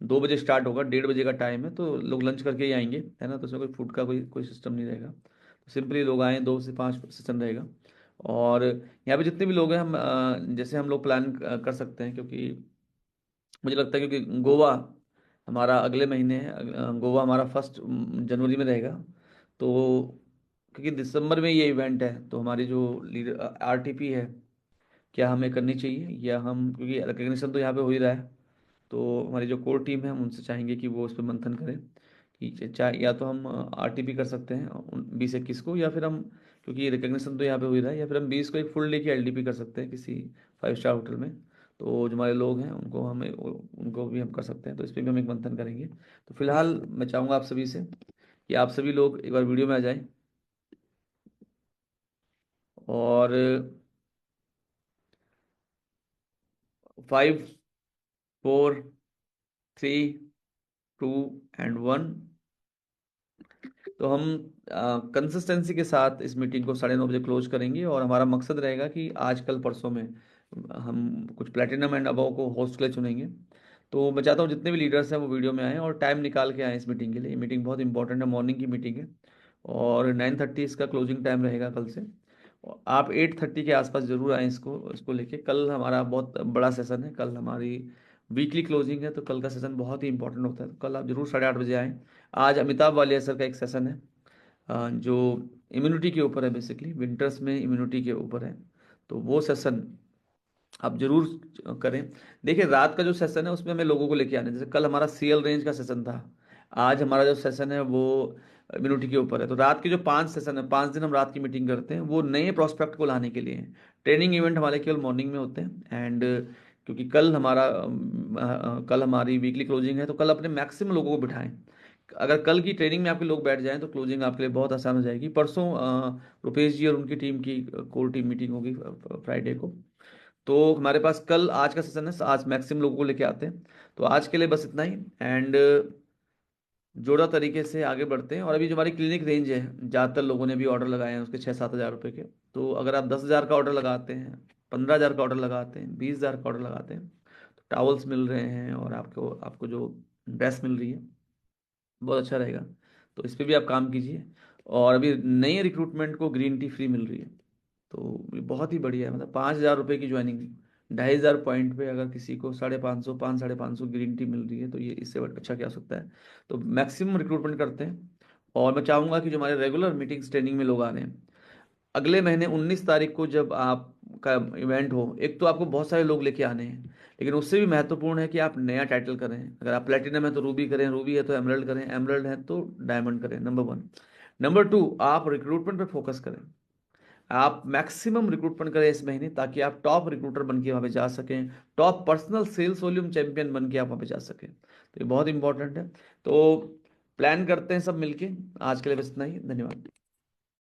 2 बजे स्टार्ट होगा, 1:30 बजे का टाइम है, तो लोग लंच करके ही आएंगे, है ना। तो उसमें कोई फूड का कोई कोई सिस्टम नहीं रहेगा। तो सिंपली लोग आए, 2 से 5 सेशन रहेगा। और यहाँ पे जितने भी लोग हैं, हम जैसे हम लोग प्लान कर सकते हैं, क्योंकि मुझे लगता है क्योंकि गोवा हमारा अगले महीने है, गोवा हमारा 1 जनवरी में रहेगा। तो क्योंकि दिसंबर में ये इवेंट है, तो हमारी जो लीडर आरटीपी है, क्या हमें करनी चाहिए, या हम, क्योंकि रिकग्निशन तो यहाँ पे हो ही रहा है, तो हमारी जो कोर टीम है हम उनसे चाहेंगे कि वो उस पर मंथन करें कि चाहे या तो हम आरटीपी कर सकते हैं 20-21 को, या फिर हम, क्योंकि रिकग्निशन तो यहाँ पे हो ही रहा है, या फिर हम 20 को एक फुल डे की एलडीपी कर सकते हैं किसी 5 स्टार होटल में। तो जो हमारे लोग हैं उनको हमें उनको भी हम कर सकते हैं, तो इस पर भी हम एक मंथन करेंगे। तो फिलहाल मैं चाहूँगा आप सभी से कि आप सभी लोग एक बार वीडियो में आ जाएं, और 5 4 3 2 1। तो हम कंसिस्टेंसी के साथ इस मीटिंग को 9:30 बजे क्लोज करेंगे, और हमारा मकसद रहेगा कि आज कल परसों में हम कुछ प्लेटिनम एंड अबव को होस्ट के लिए चुनेंगे। तो मैं चाहता हूँ जितने भी लीडर्स हैं वो वीडियो में आएँ और टाइम निकाल के आएँ इस मीटिंग के लिए। ये मीटिंग बहुत इंपॉर्टेंट है, मॉर्निंग की मीटिंग है। और 9:30 इसका क्लोजिंग टाइम रहेगा कल से। और आप 8:30 के आसपास जरूर आएँ इसको इसको लेके। कल हमारा बहुत बड़ा सेशन है, कल हमारी वीकली क्लोजिंग है, तो कल का सेशन बहुत ही इंपॉर्टेंट होता है, तो कल आप जरूर 8:30 बजे आएँ। आज अमिताभ वालिया सर का एक सेशन है, जो इम्यूनिटी के ऊपर है, बेसिकली विंटर्स में इम्यूनिटी के ऊपर है, तो वो सेशन आप जरूर करें। देखिए रात का जो सेशन है उसमें हमें लोगों को लेके आने, जैसे कल हमारा सीएल रेंज का सेशन था, आज हमारा जो सेशन है वो इम्यूनिटी के ऊपर है। तो रात के जो 5 सेशन है, 5 दिन हम रात की मीटिंग करते हैं, वो नए प्रोस्पेक्ट को लाने के लिए हैं। ट्रेनिंग इवेंट हमारे केवल मॉर्निंग में होते हैं। एंड क्योंकि कल हमारी वीकली क्लोजिंग है, तो कल अपने मैक्सिमम लोगों को बिठाएं। अगर कल की ट्रेनिंग में आपके लोग बैठ जाएं तो क्लोजिंग आपके लिए बहुत आसान हो जाएगी। परसों रुपेश जी और उनकी टीम की कोर टीम मीटिंग होगी फ्राइडे को। तो हमारे पास कल आज का सेशन है, आज मैक्सिमम लोगों को लेके आते हैं। तो आज के लिए बस इतना ही। एंड जोड़ा तरीके से आगे बढ़ते हैं। और अभी जो हमारी क्लिनिक रेंज है, ज़्यादातर लोगों ने भी ऑर्डर लगाए हैं उसके 6-7 हज़ार रुपये के। तो अगर आप 10 हज़ार का ऑर्डर लगाते हैं, 15 हज़ार का ऑर्डर लगाते हैं, 20 हज़ार का ऑर्डर लगाते हैं, तो टावल्स मिल रहे हैं और आपको आपको जो ड्रेस मिल रही है बहुत अच्छा रहेगा। तो इस पे भी आप काम कीजिए। और अभी नए रिक्रूटमेंट को ग्रीन टी फ्री मिल रही है, तो ये बहुत ही बढ़िया है। मतलब 5 हज़ार रुपये की ज्वाइनिंग, 2,500 पॉइंट पे अगर किसी को 550, 500, 550 ग्रीन टी मिल रही है, तो ये इससे अच्छा क्या हो सकता है। तो मैक्सिमम रिक्रूटमेंट करते हैं। और मैं चाहूँगा कि जो हमारे रेगुलर मीटिंग्स ट्रेनिंग में लोग आ रहे हैं, अगले महीने 19 तारीख को जब आपका इवेंट हो, एक तो आपको बहुत सारे लोग लेके आने हैं, लेकिन उससे भी महत्वपूर्ण है कि आप नया टाइटल करें। अगर आप प्लेटिनम है तो रूबी करें, रूबी है तो एमरल्ड करें, एमरल्ड है तो डायमंड करें, नंबर 1। नंबर 2, आप रिक्रूटमेंट पे फोकस करें। आप मैक्सिमम रिक्रूटमेंट करें इस महीने, ताकि आप टॉप रिक्रूटर बन के वहाँ पे जा सकें, top personal sales volume champion बन के आप वहाँ पे जा सकें। तो ये बहुत इंपॉर्टेंट है। तो प्लान करते हैं सब मिलके। आज के लिए बस इतना ही, धन्यवाद।